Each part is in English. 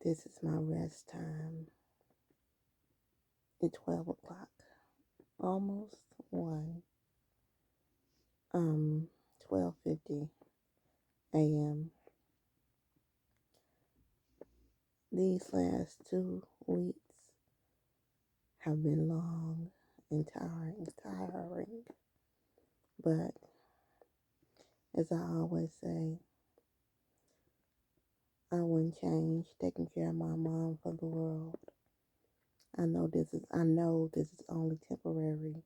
This is my rest time at 12 o'clock, almost 1, 12:50 a.m. These last 2 weeks have been long and tiring, but as I always say, I wouldn't change taking care of my mom for the world. I know this is only temporary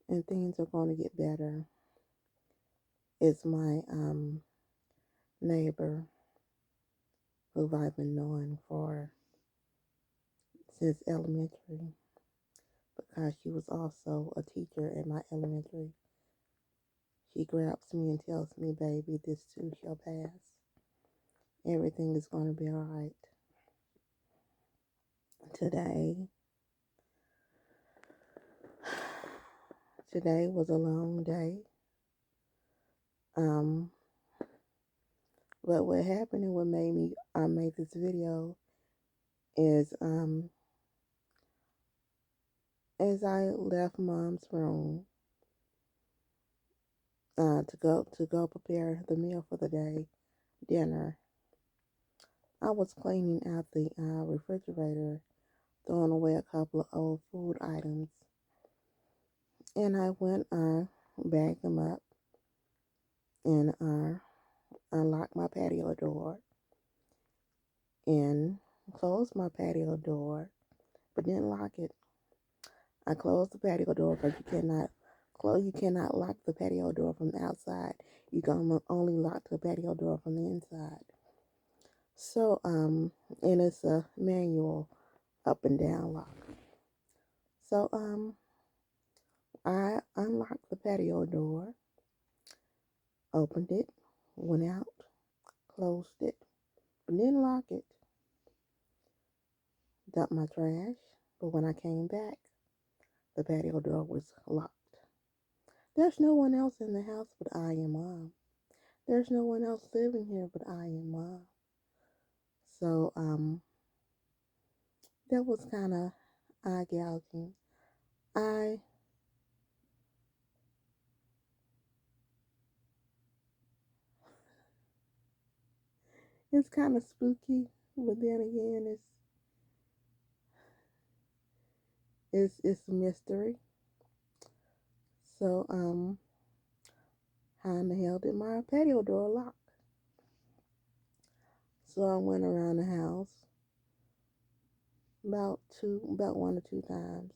and things are going to get better. It's my neighbor who I've been knowing for since elementary because she was also a teacher in my elementary. She grabs me and tells me, baby, this too shall pass. Everything is going to be all right. Today, today was a long day. Um, but what happened and what made me make this video is as I left mom's room to go prepare the meal for the day, dinner, I was cleaning out the refrigerator, throwing away a couple of old food items, and I went bagged them up and unlocked my patio door and closed my patio door, but didn't lock it. I closed the patio door because you cannot lock the patio door from the outside. You can only lock the patio door from the inside. So and it's a manual up and down lock. So I unlocked the patio door, opened it, went out, closed it, but didn't lock it. Dumped my trash, but when I came back, the patio door was locked. There's no one else in the house but I and mom. There's no one else living here but I and mom. So that was kind of eye gouging. I It's kind of spooky, but then again, it's a mystery. So how in the hell did my patio door lock? So I went around the house about 1 or 2 times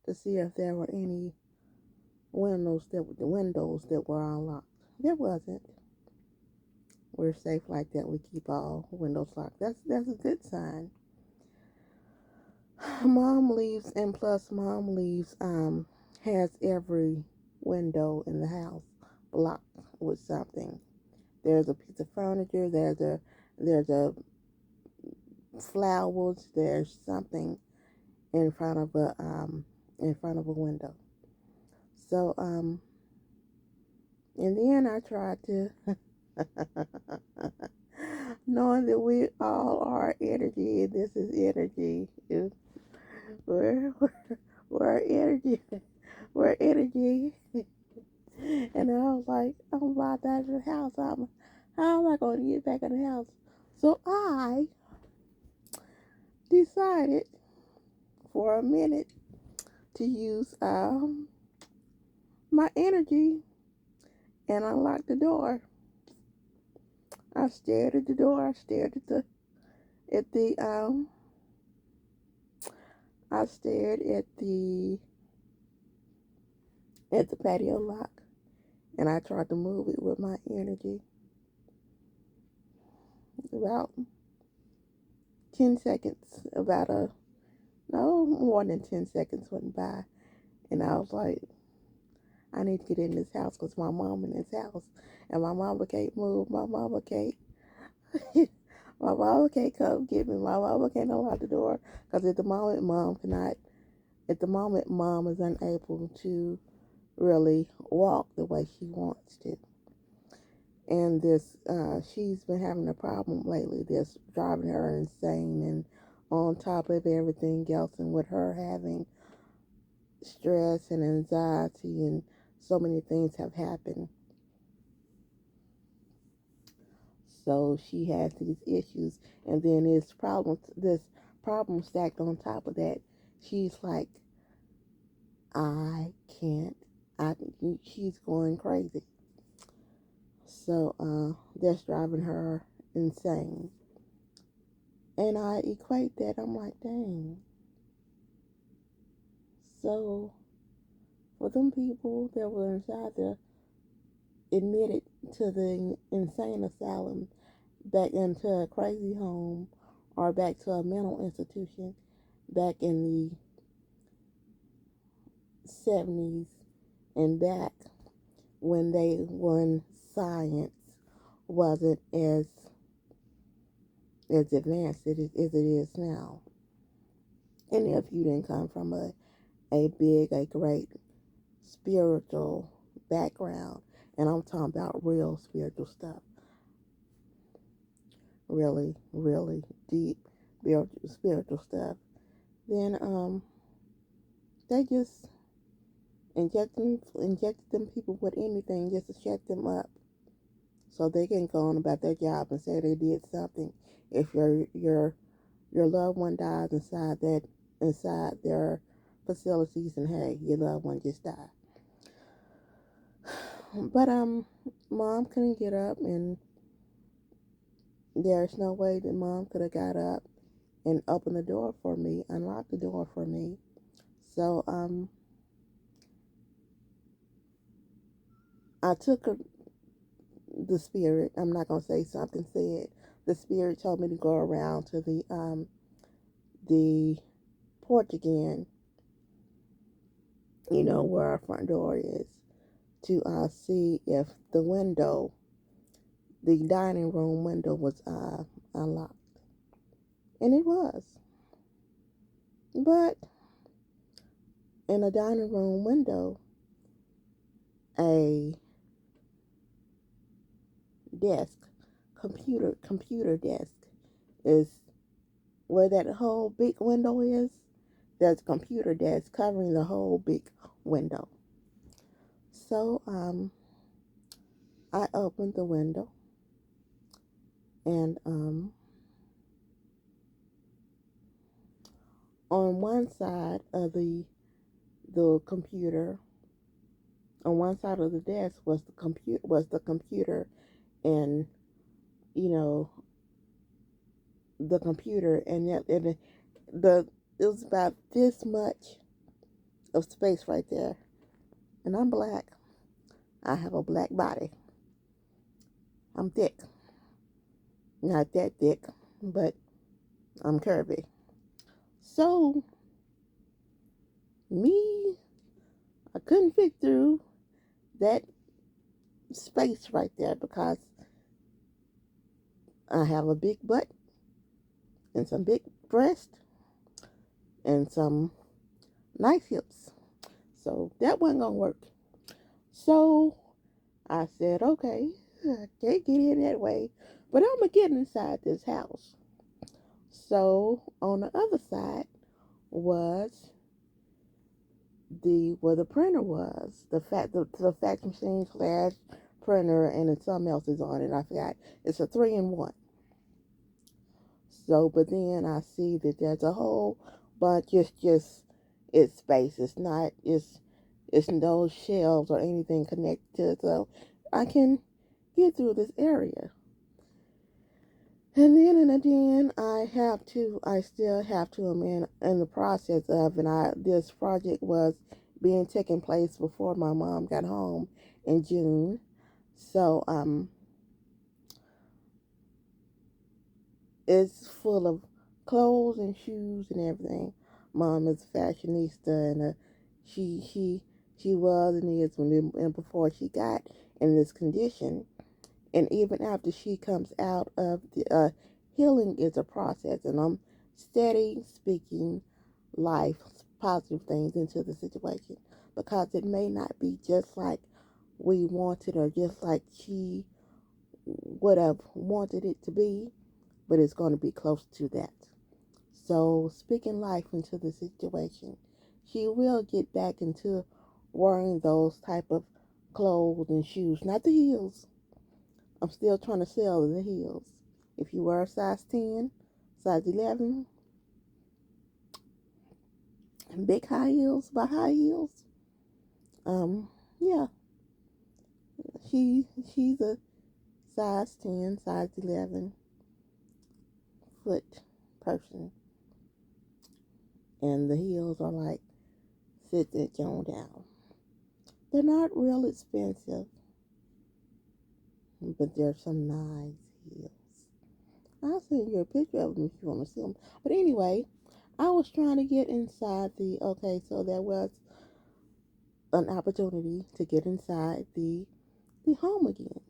to see if there were any windows that were unlocked. There wasn't. We're safe like that. We keep all windows locked. That's a good sign. Mom leaves, and plus mom leaves has every window in the house blocked with something. There's a piece of furniture. There's a flowers. There's something in front of a window. So in the end, I tried to, knowing that we all are energy, and this is energy. We're energy. We're energy. And I was like, I'm about out of the house. How am I going to get back in the house? So I decided for a minute to use my energy and unlock the door. I stared at the door. At the I stared at the patio lock, and I tried to move it with my energy. About 10 seconds, no more than 10 seconds went by, and I was like, I need to get in this house because my mom in this house, and my mama can't move. My mama can't. My mama can't come get me. My mama can't unlock the door because at the moment, mom cannot. At the moment, mom is unable to really walk the way she wants to. And this, she's been having a problem lately that's driving her insane, and on top of everything else, and with her having stress and anxiety, and so many things have happened. So she has these issues, and then this problem stacked on top of that. She's like, I can't. I she's going crazy. So that's driving her insane. And I equate that. I'm like, dang. So for them people that were inside the admitted to the insane asylum, back into a crazy home, or back to a mental institution, back in the 70s and back when science wasn't as advanced as it is now. And if you didn't come from a great spiritual background, and I'm talking about real spiritual stuff, really, really deep spiritual stuff, then they just inject them people with anything just to shut them up, so they can go on about their job and say they did something. If your loved one dies inside their facilities, and hey, your loved one just died. But mom couldn't get up, and there's no way that mom could have got up and opened the door for me, unlocked the door for me. So I took the spirit. I'm not gonna say something said. The spirit told me to go around to the porch again, where our front door is, to see if the dining room window was unlocked. And it was. But in a dining room window, a desk, computer desk, is where that whole big window is. There's a computer desk covering the whole big window. So I opened the window, and on one side of the computer, on one side of the desk was the computer, and you know the computer, and the it was about this much of space right there. And I'm black. I have a black body. I'm thick. Not that thick, but I'm curvy. So me, I couldn't fit through that space right there because I have a big butt and some big breasts and some nice hips. So that wasn't gonna work. So I said, okay, I can't get in that way, but I'm gonna get inside this house. So on the other side was the where the printer was, the fax machine slash printer, and then something else is on it. I forgot. It's a 3-in-1. So, but then I see that there's a whole bunch. It's space. It's no shelves or anything connected to it, so I can get through this area. And then and again, I still have to, I'm in the process of, this project was being taken place before my mom got home in June. So, it's full of clothes and shoes and everything. Mom is a fashionista, and she was and is and before she got in this condition. And even after she comes out of the healing is a process, and I'm steady speaking life, positive things into the situation, because it may not be just like we wanted or just like she what I've wanted it to be, but it's going to be close to that. So, speaking life into the situation, she will get back into wearing those type of clothes and shoes, not the heels. I'm still trying to sell the heels. If you wear a size 10, size 11, big high heels by high heels, um, yeah, she's a size 10, size 11 foot person, and the heels are like 6 inch on down. They're not real expensive, but they're some nice heels. I'll send you a picture of them if you want to see them. But anyway, I was trying to get inside so there was an opportunity to get inside the home again.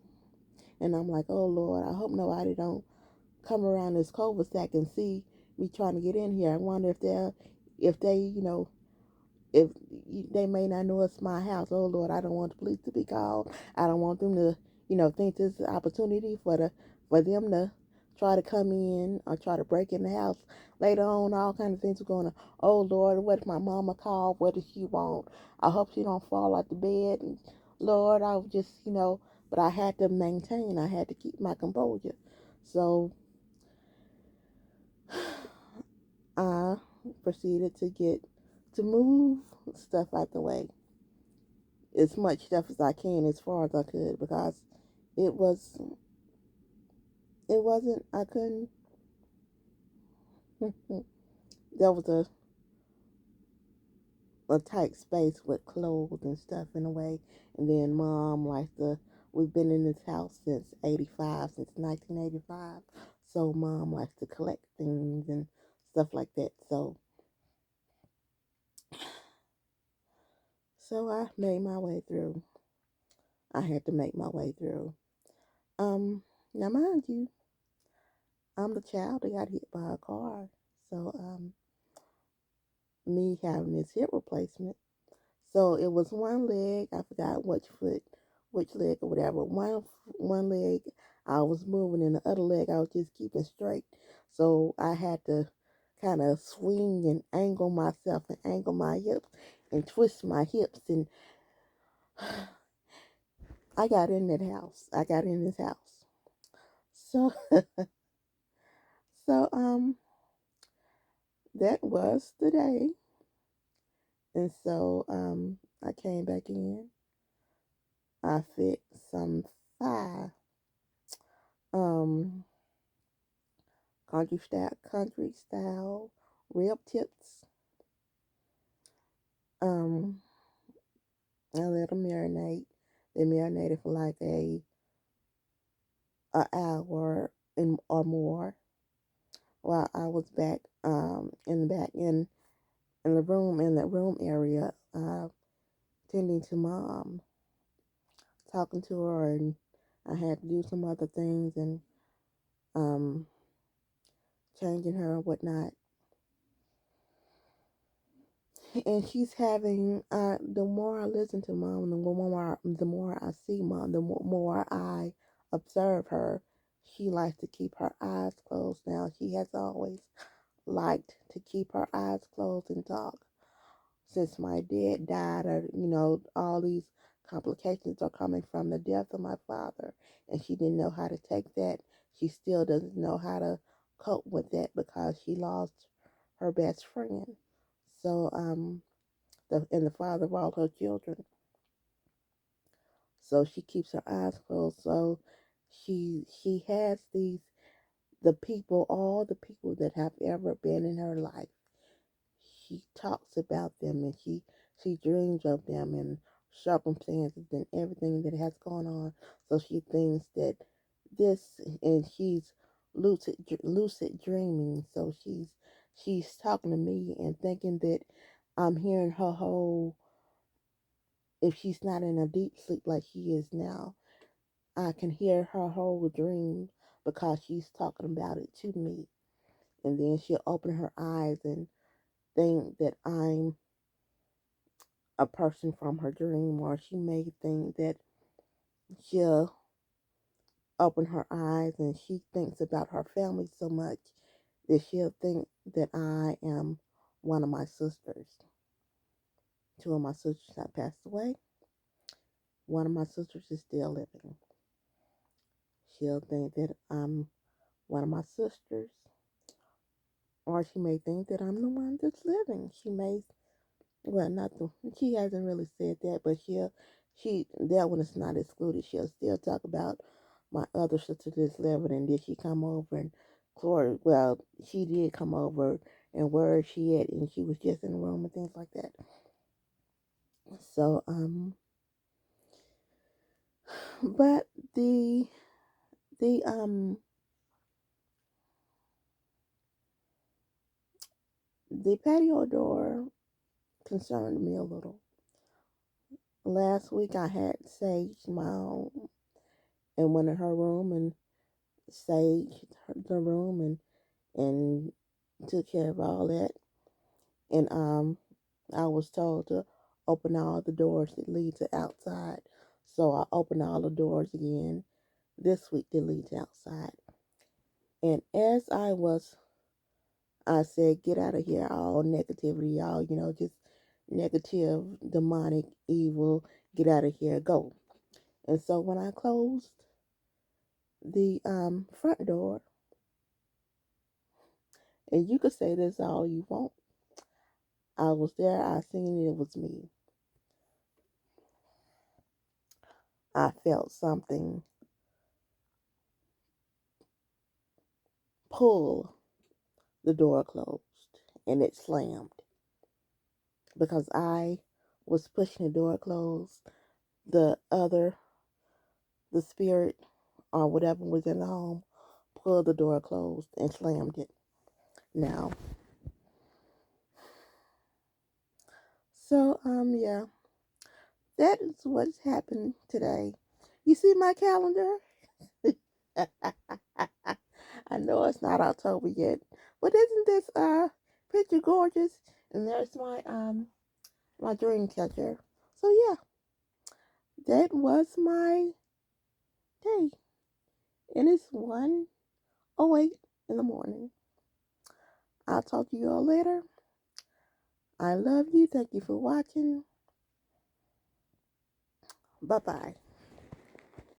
And I'm like, oh Lord, I hope nobody don't come around this cul-de-sac and see me trying to get in here. I wonder if they, if they may not know it's my house. Oh Lord, I don't want the police to be called. I don't want them to, think this is an opportunity for them to try to come in or try to break in the house later on. All kinds of things are going on. Oh Lord, what if my mama called? What does she want? I hope she don't fall out the bed. And Lord, I was just, but I had to maintain. I had to keep my composure. So I proceeded to move stuff out the way, as much stuff as I can, as far as I could, because it was it wasn't I couldn't there was a tight space with clothes and stuff in a way. And then mom likes to we've been in this house since 85, since 1985. So mom likes to collect things and stuff like that. So I made my way through. I had to make my way through. Now mind you, I'm the child that got hit by a car. So me having this hip replacement. So it was one leg, I forgot which leg or whatever. One leg I was moving, and the other leg I was just keeping straight. So I had to kind of swing and angle myself and angle my hips and twist my hips, and I got in that house. I got in this house. So so that was the day. And so I came back in. I fixed some five um country style rib tips. Um I let them marinate. They marinated for like a hour or more while I was back in the room area tending to mom, talking to her, and I had to do some other things and um changing her and whatnot. And she's having the more I listen to mom, the more I see mom, the more I observe her. She likes to keep her eyes closed now. She has always liked to keep her eyes closed and talk. Since my dad died, or all these complications are coming from the death of my father, and she didn't know how to take that. She still doesn't know how to cope with that because she lost her best friend. So and the father of all her children. So she keeps her eyes closed. So she has all the people that have ever been in her life. She talks about them, and she dreams of them and circumstances and everything that has gone on. So she thinks that this, and she's lucid dreaming. So she's talking to me and thinking that I'm hearing her whole, if she's not in a deep sleep like she is now, I can hear her whole dream because she's talking about it to me. And then she'll open her eyes and think that I'm a person from her dream, or she may think that she'll open her eyes and she thinks about her family so much that she'll think that I am one of my sisters. Two of my sisters have passed away. One of my sisters is still living. She'll think that I'm one of my sisters, or she may think that I'm the one that's living. She may, well, not the, she hasn't really said that, but that one is not excluded. She'll still talk about my other sister that's living, and did she come over and Cora, well, she did come over, and where is she at, and she was just in the room and things like that. So, but the the patio door concerned me a little. Last week I had Sage my own and went in her room and saged the room and took care of all that. And I was told to open all the doors that lead to outside. So I opened all the doors again this week that lead to outside. And as I said, get out of here, all negativity, all, just negative, demonic, evil, get out of here, go. And so when I closed the front door, and you could say this all you want, I was there, I seen it was me. I felt something pull the door closed, and it slammed because I was pushing the door closed. The spirit or whatever was in the home pulled the door closed and slammed it. Now, so yeah, that is what's happened today. You see my calendar? I know it's not October yet, but isn't this picture gorgeous? And there's my dream catcher. So yeah, that was my day, and it's 1:08 in the morning. I'll talk to you all later. I love you. Thank you for watching. Bye bye.